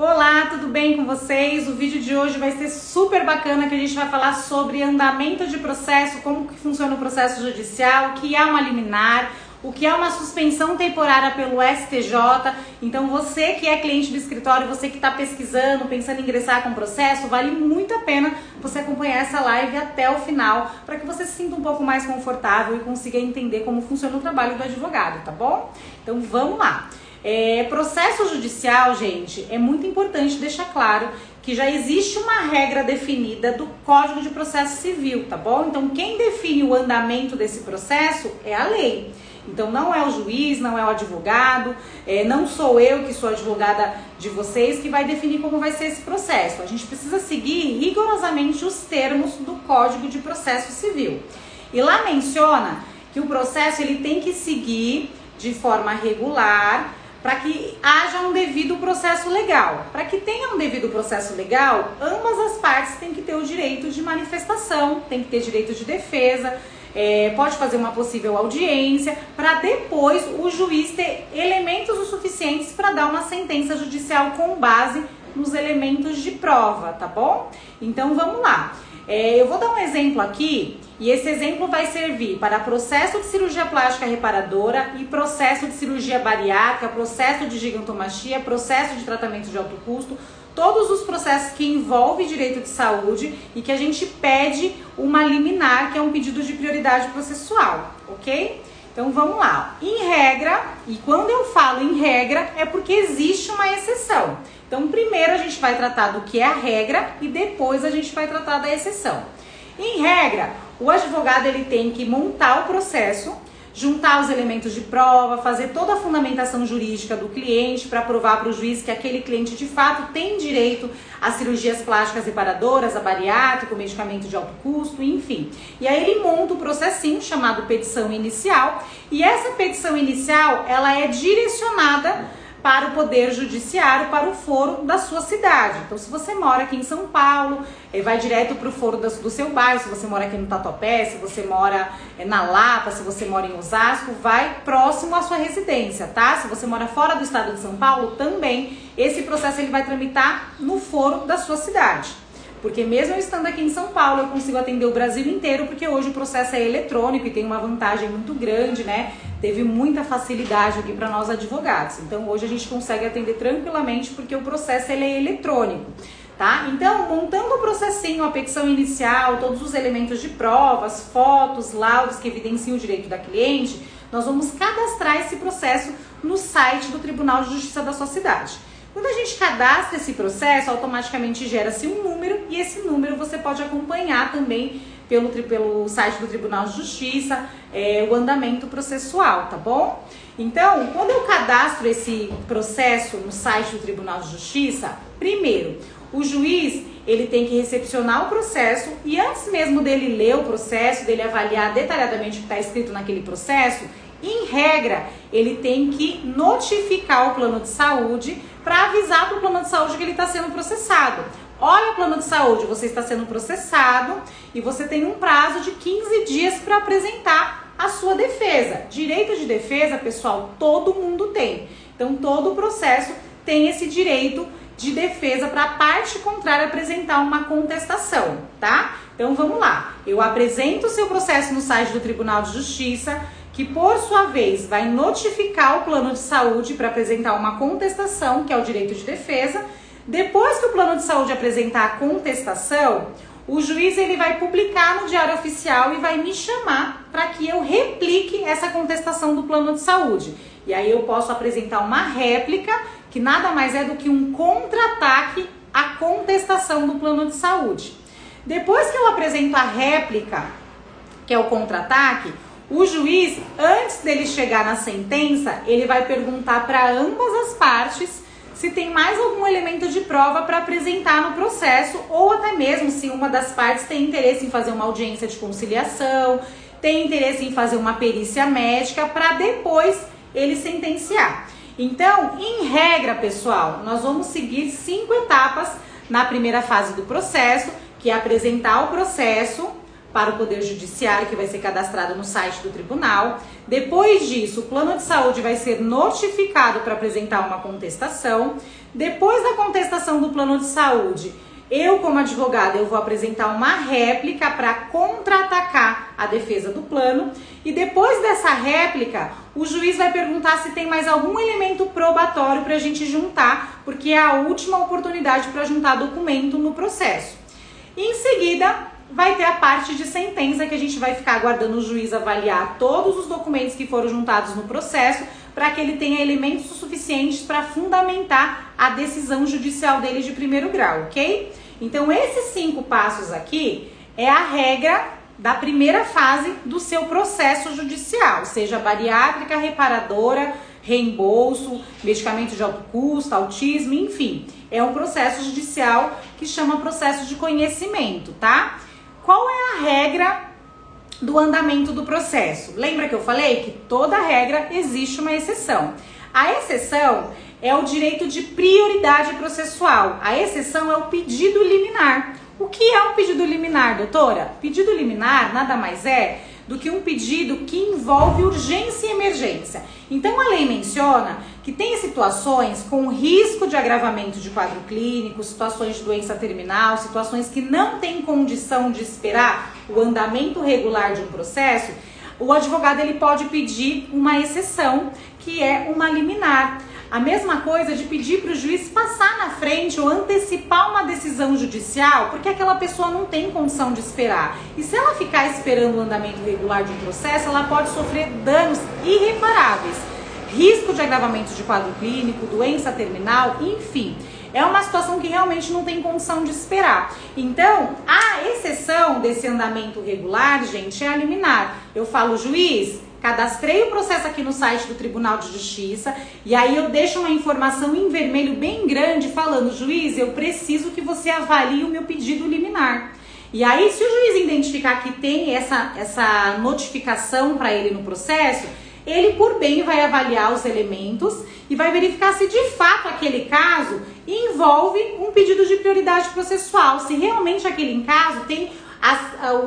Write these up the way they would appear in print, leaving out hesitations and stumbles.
Olá, tudo bem com vocês? O vídeo de hoje vai ser super bacana, que a gente vai falar sobre andamento de processo, como que funciona o processo judicial, o que é uma liminar, o que é uma suspensão temporária pelo STJ. Então você que é cliente do escritório, você que está pesquisando, pensando em ingressar com o processo, vale muito a pena você acompanhar essa live até o final, para que você se sinta um pouco mais confortável e consiga entender como funciona o trabalho do advogado, tá bom? Então vamos lá. Processo judicial, gente, é muito importante deixar claro que já existe uma regra definida do Código de Processo Civil, tá bom? Então quem define o andamento desse processo é a lei. Então não é o juiz, não é o advogado, não sou eu que sou advogada de vocês que vai definir como vai ser esse processo. A gente precisa seguir rigorosamente os termos do Código de Processo Civil. E lá menciona que o processo ele tem que seguir de forma regular, para que haja um devido processo legal. Para que tenha um devido processo legal, ambas as partes têm que ter o direito de manifestação, tem que ter direito de defesa, pode fazer uma possível audiência, para depois o juiz ter elementos o suficientes para dar uma sentença judicial com base nos elementos de prova, tá bom? Então vamos lá. Eu vou dar um exemplo aqui, e esse exemplo vai servir para processo de cirurgia plástica reparadora e processo de cirurgia bariátrica, processo de gigantomastia, processo de tratamento de alto custo, todos os processos que envolvem direito de saúde e que a gente pede uma liminar, que é um pedido de prioridade processual, ok? Então vamos lá. Em regra, e quando eu falo em regra, é porque existe uma exceção. Então primeiro a gente vai tratar do que é a regra e depois a gente vai tratar da exceção. Em regra, o advogado ele tem que montar o processo, juntar os elementos de prova, fazer toda a fundamentação jurídica do cliente para provar para o juiz que aquele cliente de fato tem direito a cirurgias plásticas reparadoras, a bariátrica, o medicamento de alto custo, enfim. E aí ele monta o processinho chamado petição inicial, e essa petição inicial ela é direcionada para o Poder Judiciário, para o foro da sua cidade. Então, se você mora aqui em São Paulo, vai direto para o foro do seu bairro. Se você mora aqui no Tatuapé, se você mora na Lapa, se você mora em Osasco, vai próximo à sua residência, tá? Se você mora fora do estado de São Paulo, também esse processo ele vai tramitar no foro da sua cidade. Porque mesmo eu estando aqui em São Paulo, eu consigo atender o Brasil inteiro, porque hoje o processo é eletrônico e tem uma vantagem muito grande, né? Teve muita facilidade aqui para nós advogados. Então hoje a gente consegue atender tranquilamente porque o processo ele é eletrônico, tá? Então, montando o processinho, a petição inicial, todos os elementos de provas, fotos, laudos que evidenciam o direito da cliente, nós vamos cadastrar esse processo no site do Tribunal de Justiça da sua cidade. Quando a gente cadastra esse processo, automaticamente gera-se um número, e esse número você pode acompanhar também pelo site do Tribunal de Justiça, o andamento processual, tá bom? Então, quando eu cadastro esse processo no site do Tribunal de Justiça, primeiro, o juiz ele tem que recepcionar o processo, e antes mesmo dele ler o processo, dele avaliar detalhadamente o que está escrito naquele processo, em regra, ele tem que notificar o plano de saúde para avisar para o plano de saúde que ele está sendo processado. Olha, plano de saúde, você está sendo processado e você tem um prazo de 15 dias para apresentar a sua defesa. Direito de defesa, pessoal, todo mundo tem. Então, todo processo tem esse direito de defesa para a parte contrária apresentar uma contestação, tá? Então, vamos lá. Eu apresento o seu processo no site do Tribunal de Justiça, que por sua vez vai notificar o plano de saúde para apresentar uma contestação, que é o direito de defesa. Depois que o plano de saúde apresentar a contestação, o juiz ele vai publicar no Diário Oficial e vai me chamar para que eu replique essa contestação do plano de saúde. E aí eu posso apresentar uma réplica, que nada mais é do que um contra-ataque à contestação do plano de saúde. Depois que eu apresento a réplica, que é o contra-ataque, o juiz, antes dele chegar na sentença, ele vai perguntar para ambas as partes se tem mais algum elemento de prova para apresentar no processo, ou até mesmo se uma das partes tem interesse em fazer uma audiência de conciliação, tem interesse em fazer uma perícia médica, para depois ele sentenciar. Então, em regra, pessoal, nós vamos seguir 5 etapas na primeira fase do processo, que é apresentar o processo para o Poder Judiciário, que vai ser cadastrado no site do tribunal. Depois disso, o plano de saúde vai ser notificado para apresentar uma contestação. Depois da contestação do plano de saúde, eu, como advogada, eu vou apresentar uma réplica para contra-atacar a defesa do plano. E depois dessa réplica, o juiz vai perguntar se tem mais algum elemento probatório para a gente juntar, porque é a última oportunidade para juntar documento no processo. E em seguida, vai ter a parte de sentença, que a gente vai ficar aguardando o juiz avaliar todos os documentos que foram juntados no processo, para que ele tenha elementos suficientes para fundamentar a decisão judicial dele de primeiro grau, ok? Então, esses 5 passos aqui é a regra da primeira fase do seu processo judicial, seja bariátrica, reparadora, reembolso, medicamento de alto custo, autismo, enfim. É um processo judicial que chama processo de conhecimento, tá? Qual é a regra do andamento do processo? Lembra que eu falei que toda regra existe uma exceção. A exceção é o direito de prioridade processual. A exceção é o pedido liminar. O que é um pedido liminar, doutora? Pedido liminar nada mais é do que um pedido que envolve urgência e emergência. Então a lei menciona que tem situações com risco de agravamento de quadro clínico, situações de doença terminal, situações que não tem condição de esperar o andamento regular de um processo. O advogado ele pode pedir uma exceção, que é uma liminar. A mesma coisa de pedir para o juiz passar na frente ou antecipar uma decisão judicial, porque aquela pessoa não tem condição de esperar. E se ela ficar esperando o andamento regular de um processo, ela pode sofrer danos irreparáveis. Risco de agravamento de quadro clínico, doença terminal, enfim. É uma situação que realmente não tem condição de esperar. Então, a exceção desse andamento regular, gente, é a liminar. Eu falo, juiz, cadastrei o processo aqui no site do Tribunal de Justiça e aí eu deixo uma informação em vermelho bem grande falando, juiz, eu preciso que você avalie o meu pedido liminar. E aí, se o juiz identificar que tem essa notificação para ele no processo, ele por bem vai avaliar os elementos e vai verificar se de fato aquele caso envolve um pedido de prioridade processual, se realmente aquele caso tem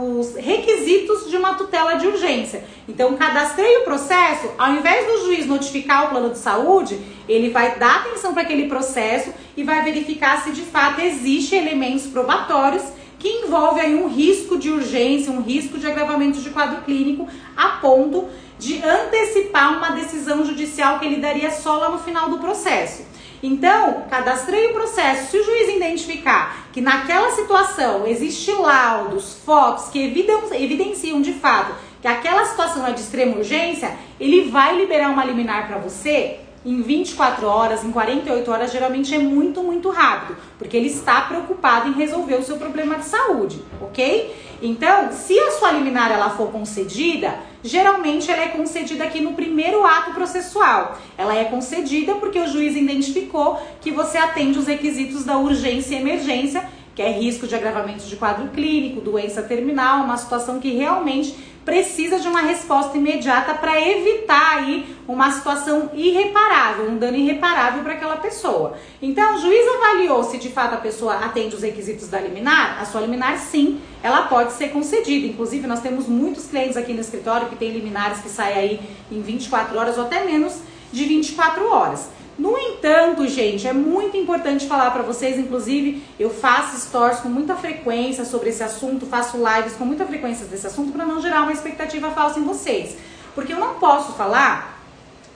os requisitos de uma tutela de urgência. Então, cadastrei o processo, ao invés do juiz notificar o plano de saúde, ele vai dar atenção para aquele processo e vai verificar se de fato existe elementos probatórios que envolve aí um risco de urgência, um risco de agravamento de quadro clínico, a ponto de antecipar uma decisão judicial que ele daria só lá no final do processo. Então, cadastrei o processo. Se o juiz identificar que naquela situação existe laudos, fotos que evidenciam de fato que aquela situação é de extrema urgência, ele vai liberar uma liminar para você em 24 horas, em 48 horas, geralmente é muito, muito rápido, porque ele está preocupado em resolver o seu problema de saúde, ok? Então, se a sua liminar ela for concedida, geralmente ela é concedida aqui no primeiro ato processual. Ela é concedida porque o juiz identificou que você atende os requisitos da urgência e emergência, que é risco de agravamento de quadro clínico, doença terminal, uma situação que realmente precisa de uma resposta imediata para evitar aí uma situação irreparável, um dano irreparável para aquela pessoa. Então, o juiz avaliou se de fato a pessoa atende os requisitos da liminar. A sua liminar, sim, ela pode ser concedida. Inclusive, nós temos muitos clientes aqui no escritório que têm liminares que saem aí em 24 horas ou até menos de 24 horas. No entanto, gente, é muito importante falar para vocês, inclusive eu faço stories com muita frequência sobre esse assunto, faço lives com muita frequência desse assunto para não gerar uma expectativa falsa em vocês. Porque eu não posso falar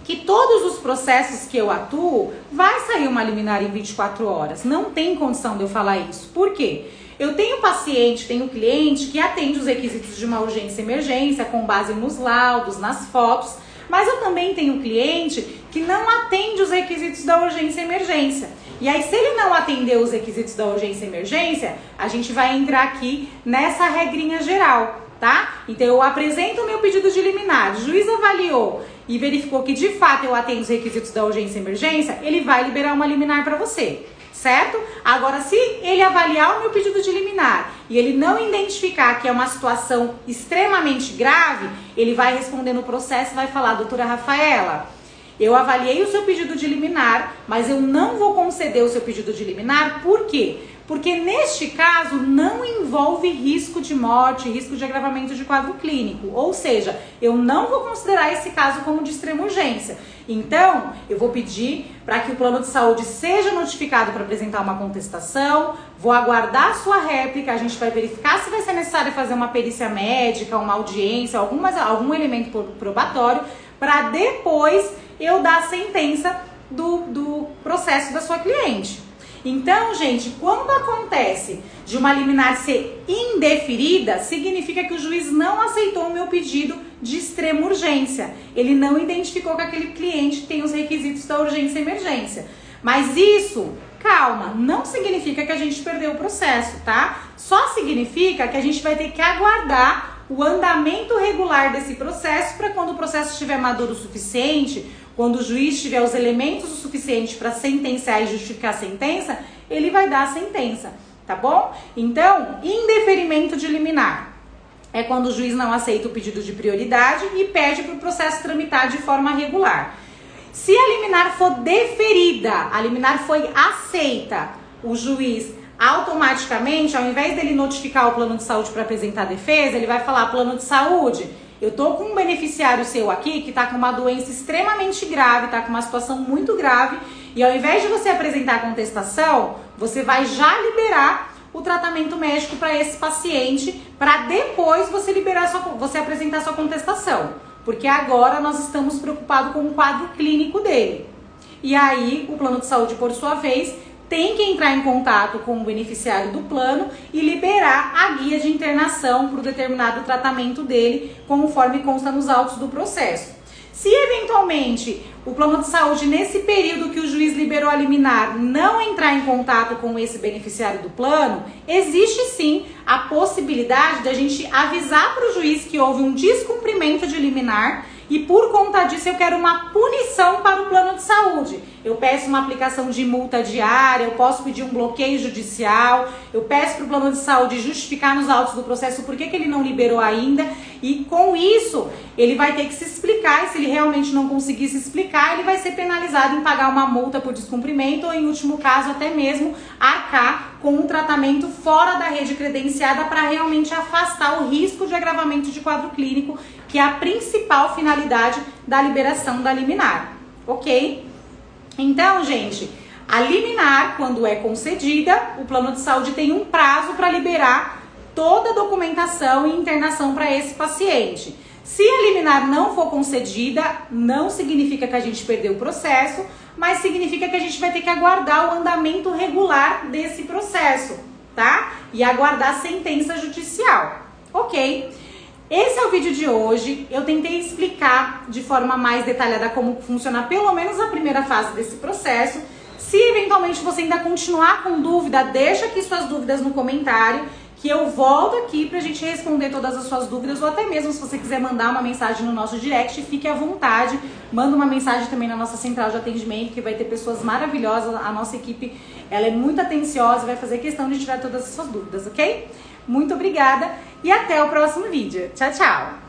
que todos os processos que eu atuo vai sair uma liminar em 24 horas. Não tem condição de eu falar isso. Por quê? Eu tenho paciente, tenho cliente que atende os requisitos de uma urgência e emergência com base nos laudos, nas fotos, mas eu também tenho cliente que não atende os requisitos da urgência e emergência. E aí, se ele não atender os requisitos da urgência e emergência, a gente vai entrar aqui nessa regrinha geral, tá? Então, eu apresento o meu pedido de liminar, o juiz avaliou e verificou que de fato eu atendo os requisitos da urgência e emergência, ele vai liberar uma liminar para você. Certo? Agora, se ele avaliar o meu pedido de liminar e ele não identificar que é uma situação extremamente grave, ele vai responder no processo e vai falar, doutora Rafaela, Eu avaliei o seu pedido de liminar, mas eu não vou conceder o seu pedido de liminar, por quê? Porque neste caso não envolve risco de morte, risco de agravamento de quadro clínico. Ou seja, eu não vou considerar esse caso como de extrema urgência. Então, eu vou pedir para que o plano de saúde seja notificado para apresentar uma contestação, vou aguardar a sua réplica, a gente vai verificar se vai ser necessário fazer uma perícia médica, uma audiência, algum elemento probatório, para depois eu dar a sentença do processo da sua cliente. Então, gente, quando acontece de uma liminar ser indeferida, significa que o juiz não aceitou o meu pedido de extrema urgência. Ele não identificou que aquele cliente tem os requisitos da urgência e emergência. Mas isso, calma, não significa que a gente perdeu o processo, tá? Só significa que a gente vai ter que aguardar o andamento regular desse processo para quando o processo estiver maduro o suficiente, quando o juiz tiver os elementos o suficiente para sentenciar e justificar a sentença, ele vai dar a sentença, tá bom? Então, indeferimento de liminar é quando o juiz não aceita o pedido de prioridade e pede para o processo tramitar de forma regular. Se a liminar for deferida, a liminar foi aceita, o juiz automaticamente, ao invés dele notificar o plano de saúde para apresentar a defesa, ele vai falar: plano de saúde, eu tô com um beneficiário seu aqui que tá com uma doença extremamente grave, tá com uma situação muito grave, e ao invés de você apresentar a contestação, você vai já liberar o tratamento médico para esse paciente, para depois você você apresentar sua contestação, porque agora nós estamos preocupados com o quadro clínico dele. E aí o plano de saúde, por sua vez, tem que entrar em contato com o beneficiário do plano e liberar a guia de internação para o determinado tratamento dele, conforme consta nos autos do processo. Se eventualmente o plano de saúde, nesse período que o juiz liberou a liminar, não entrar em contato com esse beneficiário do plano, existe sim a possibilidade de a gente avisar para o juiz que houve um descumprimento de liminar e por conta disso eu quero uma punição para o plano de saúde. Eu peço uma aplicação de multa diária, eu posso pedir um bloqueio judicial, eu peço para o plano de saúde justificar nos autos do processo por que ele não liberou ainda, e com isso ele vai ter que se explicar, e se ele realmente não conseguir se explicar, ele vai ser penalizado em pagar uma multa por descumprimento ou, em último caso, até mesmo arcar com um tratamento fora da rede credenciada para realmente afastar o risco de agravamento de quadro clínico, que é a principal finalidade da liberação da liminar, ok? Então, gente, a liminar, quando é concedida, o plano de saúde tem um prazo para liberar toda a documentação e internação para esse paciente. Se a liminar não for concedida, não significa que a gente perdeu o processo, mas significa que a gente vai ter que aguardar o andamento regular desse processo, tá? E aguardar a sentença judicial, ok? Esse é o vídeo de hoje. Eu tentei explicar de forma mais detalhada como funciona pelo menos a primeira fase desse processo. Se eventualmente você ainda continuar com dúvida, deixa aqui suas dúvidas no comentário, que eu volto aqui pra gente responder todas as suas dúvidas, ou até mesmo se você quiser mandar uma mensagem no nosso direct, fique à vontade. Manda uma mensagem também na nossa central de atendimento, que vai ter pessoas maravilhosas. A nossa equipe, ela é muito atenciosa e vai fazer questão de tirar todas as suas dúvidas, ok? Muito obrigada e até o próximo vídeo. Tchau, tchau!